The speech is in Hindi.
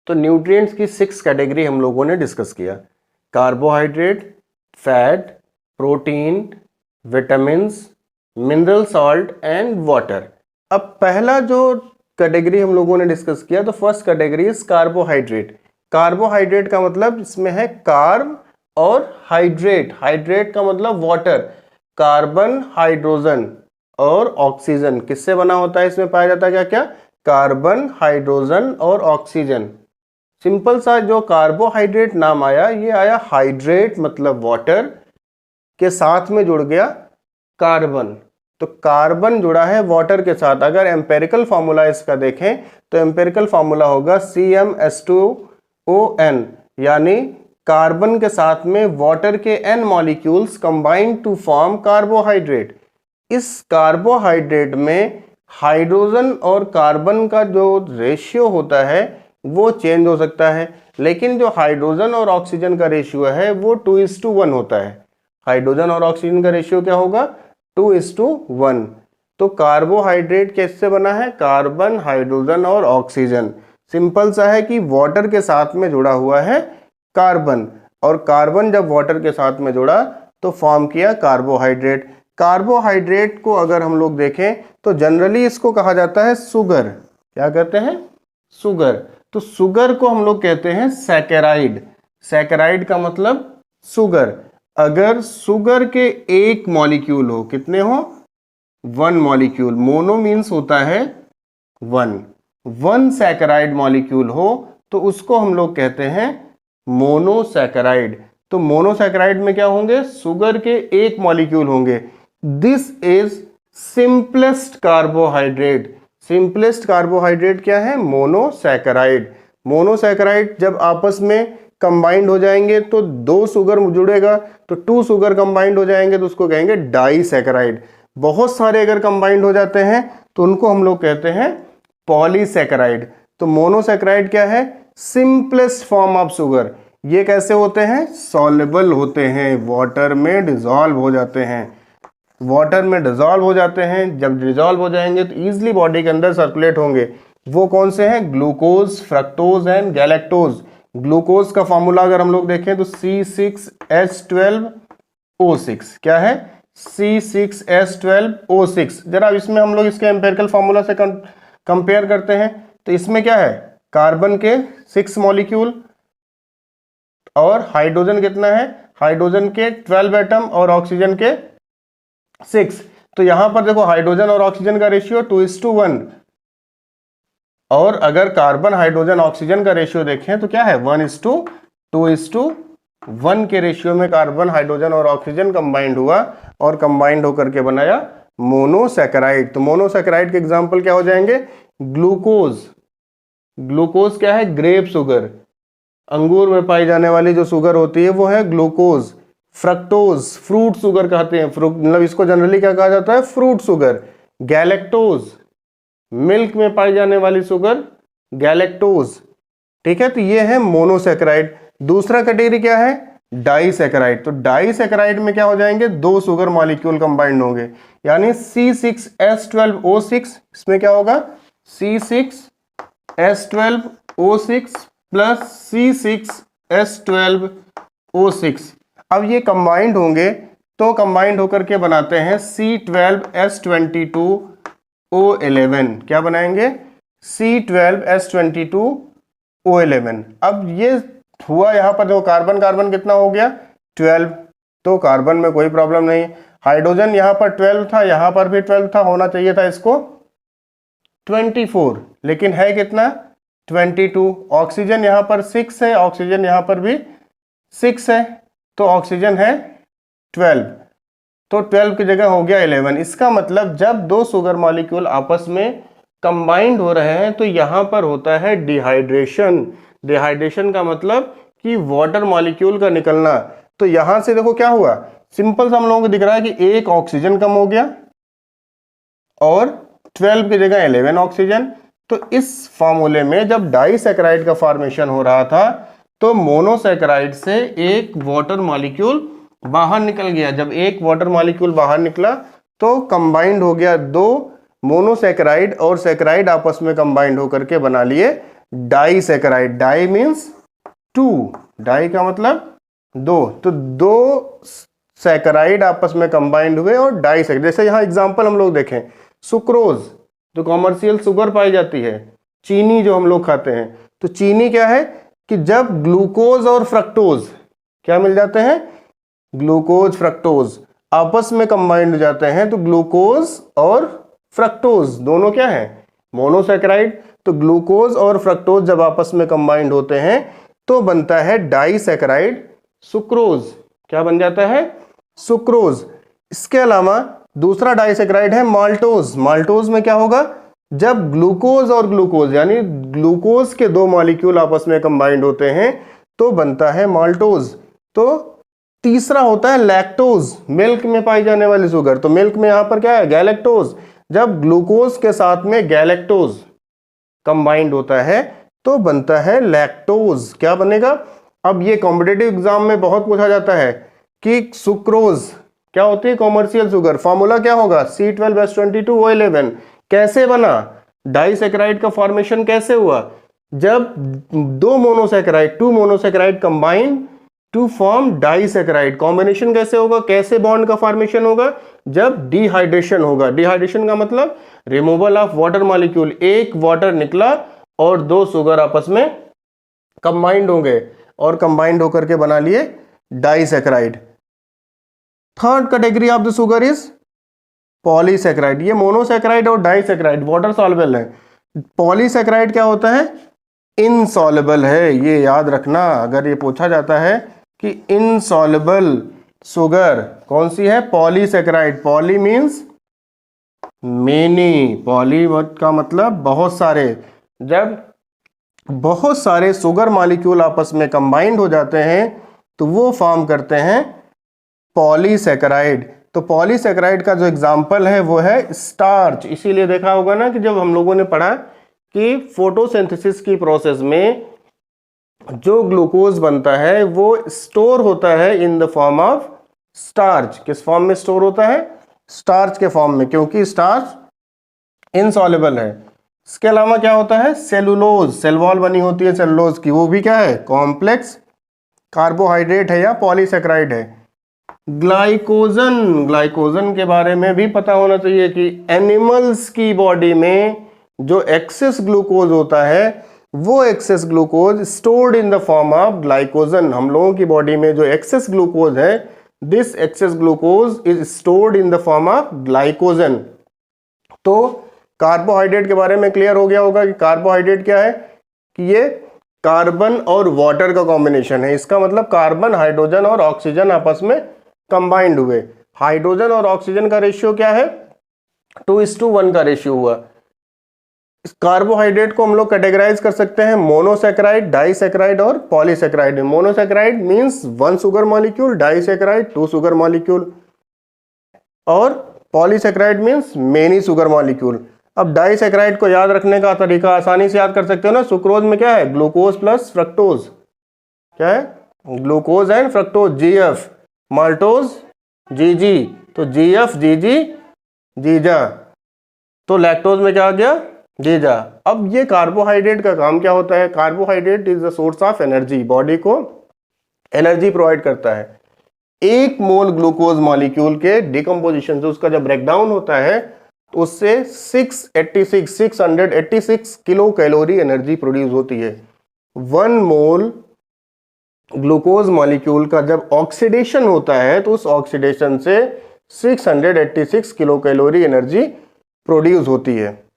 तो न्यूट्रिएंट्स की 6 कैटेगरी हम लोगों ने डिस्कस किया। Carbohydrate, fat, protein, vitamins, mineral salt and water. अब पहला जो कैटेगरी हम लोगों ने डिस्कस किया, तो first category is carbohydrate. Carbohydrate का मतलब इसमें है कार्ब और हाइड्रेट। हाइड्रेट का मतलब वाटर। कार्बन, हाइड्रोजन और ऑक्सीजन किससे बना होता है, इसमें पाया जाता है क्या क्या? कार्बन, हाइड्रोजन और ऑक्सीजन। सिंपल सा जो कार्बोहाइड्रेट नाम आया, ये आया हाइड्रेट मतलब वाटर के साथ में जुड़ गया कार्बन। तो कार्बन जुड़ा है वाटर के साथ। अगर एम्पेरिकल फार्मूला इसका देखें तो एम्पेरिकल फार्मूला होगा CmH2ON, यानी कार्बन के साथ में वाटर के N molecules combined to form carbohydrate. इस कार्बोहाइड्रेट में हाइड्रोजन और कार्बन का जो रेशियो होता है वो चेंज हो सकता है, लेकिन जो हाइड्रोजन और ऑक्सीजन का रेशियो है वो 2:1 होता है। हाइड्रोजन और ऑक्सीजन का रेशियो क्या होगा? 2:1। तो कार्बोहाइड्रेट किससे बना है? कार्बन, हाइड्रोजन और ऑक्सीजन। सिंपल सा है कि वाटर के साथ में जुड़ा हुआ है कार्बन, और कार्बन जब वाटर के साथ में जुड़ा तो फॉर्म किया कार्बोहाइड्रेट। कार्बोहाइड्रेट को अगर हम लोग देखें तो जनरली इसको कहा जाता है सुगर। क्या कहते हैं? सुगर। तो सुगर को हम लोग कहते हैं सैकेराइड। सैकेराइड का मतलब सुगर। अगर सुगर के एक मॉलिक्यूल हो, कितने हो? 1 मॉलिक्यूल। मोनो मीन्स होता है 1 सैकेराइड मॉलिक्यूल हो तो उसको हम लोग कहते हैं मोनोसैकेराइड। तो मोनोसैकेराइड में क्या होंगे? शुगर के एक मॉलिक्यूल होंगे। This is simplest carbohydrate. Simplest carbohydrate क्या है? मोनोसैकेराइड। मोनोसैकेराइड जब आपस में कंबाइंड हो जाएंगे तो 2 शुगर जुड़ेगा, तो 2 शुगर कंबाइंड हो जाएंगे तो उसको कहेंगे डाइसैकेराइड। बहुत सारे अगर कंबाइंड हो जाते हैं तो उनको हम लोग कहते हैं पॉलीसैकेराइड। तो मोनोसैकेराइड क्या है? Simplest form of sugar. ये कैसे होते हैं? सॉल्युबल होते हैं, वाटर में डिसॉल्व हो जाते हैं। वाटर में डिसॉल्व हो जाते हैं, जब डिसॉल्व हो जाएंगे तो ईजिली बॉडी के अंदर सर्कुलेट होंगे। वो कौन से हैं? Glucose, fructose and galactose. Glucose का फॉर्मूला अगर हम लोग देखें तो C6H12O6। क्या है? C6H12O6। जरा इसमें हम लोग इसके एम्पेरिकल फार्मूला से कंपेयर करते हैं तो इसमें क्या है? कार्बन के 6 मॉलिक्यूल और हाइड्रोजन कितना है? हाइड्रोजन के 12 एटम और ऑक्सीजन के 6। तो यहां पर देखो हाइड्रोजन और ऑक्सीजन का रेशियो 2:1, और अगर कार्बन, हाइड्रोजन, ऑक्सीजन का रेशियो देखें तो क्या है? 1:2:1 के रेशियो में कार्बन, हाइड्रोजन और ऑक्सीजन कंबाइंड हुआ और कंबाइंड होकर के बनाया मोनोसैकेराइड। तो मोनोसैकेराइड के एग्जांपल क्या हो जाएंगे? ग्लूकोज। ग्लूकोज क्या है? Grape sugar. अंगूर में पाई जाने वाली जो शुगर होती है वो है ग्लूकोज। फ्रक्टोज, फ्रूट शुगर कहते हैं, मतलब इसको जनरली क्या कहा जाता है? Fruit sugar. गैलेक्टोज, मिल्क में पाई जाने वाली शुगर, गैलेक्टोज। ठीक है, तो ये है मोनोसैकेराइड। दूसरा कैटेगरी क्या है? डाइसैकेराइड। तो डाइसैकेराइड में क्या हो जाएंगे? 2 शुगर मॉलिक्यूल कंबाइंड होंगे, यानी C6H12O6। इसमें क्या होगा? C6H12O6 plus C6H12O6। अब ये कंबाइंड होंगे तो कंबाइंड होकर के बनाते हैं C12H22O11। क्या बनाएंगे? C12H22O11। अब ये हुआ, यहां पर देखो कार्बन कार्बन कितना हो गया? 12। तो कार्बन में कोई प्रॉब्लम नहीं। हाइड्रोजन यहां पर 12 था, यहां पर भी 12 था, होना चाहिए था इसको 24, लेकिन है कितना? 22। ऑक्सीजन यहां पर 6 है, ऑक्सीजन यहां पर भी 6 है, तो ऑक्सीजन है 12। तो 12 की जगह हो गया 11। इसका मतलब जब 2 शुगर मॉलिक्यूल आपस में कंबाइंड हो रहे हैं तो यहां पर होता है डिहाइड्रेशन। डिहाइड्रेशन का मतलब कि वाटर मॉलिक्यूल का निकलना। तो यहां से देखो क्या हुआ? सिंपल सा हम लोगों को दिख रहा है कि एक ऑक्सीजन कम हो गया और 12 की जगह 11 ऑक्सीजन। तो इस फॉर्मूले में जब डाइसैकेराइड का फॉर्मेशन हो रहा था तो मोनोसैकेराइड से एक वाटर मॉलिक्यूल बाहर निकल गया। जब एक वाटर मॉलिक्यूल बाहर निकला तो कंबाइंड हो गया 2 मोनोसैकेराइड, और सैकेराइड आपस में कंबाइंड होकर के बना लिए डाइसैकेराइड, डाई मीन्स 2, डाई का मतलब 2, तो 2 सैकेराइड आपस में कंबाइंड हुए और डाइसैकेराइड। जैसे यहाँ एग्जांपल हम लोग देखें, सुक्रोज जो कॉमर्शियल शुगर पाई जाती है, चीनी जो हम लोग खाते हैं, तो चीनी क्या है कि जब ग्लूकोज और फ्रक्टोज क्या मिल जाते हैं, ग्लूकोज फ्रक्टोज आपस में कंबाइंड हो जाते हैं, तो ग्लूकोज और फ्रक्टोज दोनों क्या है, मोनोसैकेराइड। तो ग्लूकोज और फ्रक्टोज जब आपस में कंबाइंड होते हैं तो बनता है डाइसैकेराइड सुक्रोज। क्या बन जाता है, सुक्रोज। इसके अलावा दूसरा डाइसैकेराइड है माल्टोज। माल्टोज में क्या होगा, जब ग्लूकोज और ग्लूकोज यानी ग्लूकोज के 2 मॉलिक्यूल आपस में कंबाइंड होते हैं तो बनता है माल्टोज। तो तीसरा होता है लैक्टोज, मिल्क में पाई जाने वाली शुगर। तो मिल्क में यहां पर क्या है, गैलेक्टोज। जब ग्लूकोज के साथ में गैलेक्टोज कंबाइंड होता है तो बनता है लैक्टोज। क्या बनेगा, अब ये कॉम्पिटिटिव एग्जाम में बहुत पूछा जाता है कि सुक्रोज क्या होती है, कॉमर्शियल शुगर, फॉर्मूला क्या होगा, C12H22O11। कैसे बना, डाइसैकेराइड का फॉर्मेशन कैसे हुआ, जब 2 monosaccharide combined to form disaccharide. Combination कैसे होगा, कैसे बॉन्ड का फॉर्मेशन होगा, जब डिहाइड्रेशन होगा। डिहाइड्रेशन का मतलब रिमूवल ऑफ वाटर मॉलिक्यूल, एक वाटर निकला और 2 शुगर आपस में कंबाइंड होंगे और कंबाइंड होकर के बना लिए disaccharide. Third category of the sugar is polysaccharide. ये मोनोसैकेराइड और डाइसैकेराइड वाटर सॉल्युबल है। पॉलीसैकेराइड क्या होता है, इनसॉल्युबल है। ये याद रखना, अगर ये पूछा जाता है कि इनसॉल्युबल शुगर कौन सी है, polysaccharide. Poly means many, poly का मतलब बहुत सारे। जब बहुत सारे शुगर मॉलिक्यूल आपस में कंबाइंड हो जाते हैं तो वो फॉर्म करते हैं पॉलीसैकेराइड। तो पॉलीसैकेराइड का जो एग्जांपल है वो है स्टार्च। इसीलिए देखा होगा ना कि जब हम लोगों ने पढ़ा कि फोटोसिंथेसिस की प्रोसेस में जो ग्लूकोज बनता है वो स्टोर होता है in the form of starch. किस फॉर्म में स्टोर होता है, स्टार्च के फॉर्म में, क्योंकि स्टार्च इनसॉल्युबल है। इसके अलावा क्या होता है, सेलुलोज, सेल वॉल बनी होती है सेलुलोज की, वो भी क्या है, कॉम्प्लेक्स कार्बोहाइड्रेट है या पॉलीसैकेराइड है। ग्लाइकोजन, ग्लाइकोजन के बारे में भी पता होना चाहिए कि एनिमल्स की बॉडी में जो एक्सेस ग्लूकोज होता है वो access glucose stored in the form of glycogen. हम लोगों की बॉडी में जो एक्सेस ग्लूकोज है, this access glucose is stored in the form of glycogen. तो कार्बोहाइड्रेट के बारे में क्लियर हो गया होगा कि कार्बोहाइड्रेट क्या है, कि ये कार्बन और वाटर का कॉम्बिनेशन है। इसका मतलब कार्बन, हाइड्रोजन और ऑक्सीजन आपस में कंबाइंड हुए। हाइड्रोजन और ऑक्सीजन का रेशियो क्या है, 2:1 का रेशियो हुआ। इस कार्बोहाइड्रेट को हम लोग कैटेगराइज कर सकते हैं मोनोसैकेराइड, डाइसैकेराइड और पॉलीसैकेराइड में। Monosaccharide means 1 sugar molecule, disaccharide 2 sugar molecule और polysaccharide means many sugar molecule. अब डाइसैकेराइड को याद रखने का तरीका आसानी से याद कर सकते हो ना, सुक्रोज में क्या है, ग्लूकोज प्लस फ्रक्टोज, क्या है, glucose and fructose, GF, maltose GG, तो GF GG जीजा, तो लैक्टोज में क्या आ गया, जीजा। अब ये कार्बोहाइड्रेट का काम क्या होता है, carbohydrate is the source of energy, body को एनर्जी प्रोवाइड करता है। 1 मोल ग्लूकोज मॉलिक्यूल के डिकम्पोजिशन से, उसका जब ब्रेकडाउन होता है तो उससे 686 किलो कैलोरी एनर्जी प्रोड्यूस होती है। 1 मोल ग्लूकोज मॉलिक्यूल का जब ऑक्सीडेशन होता है तो उस ऑक्सीडेशन से 686 किलो कैलोरी एनर्जी प्रोड्यूस होती है।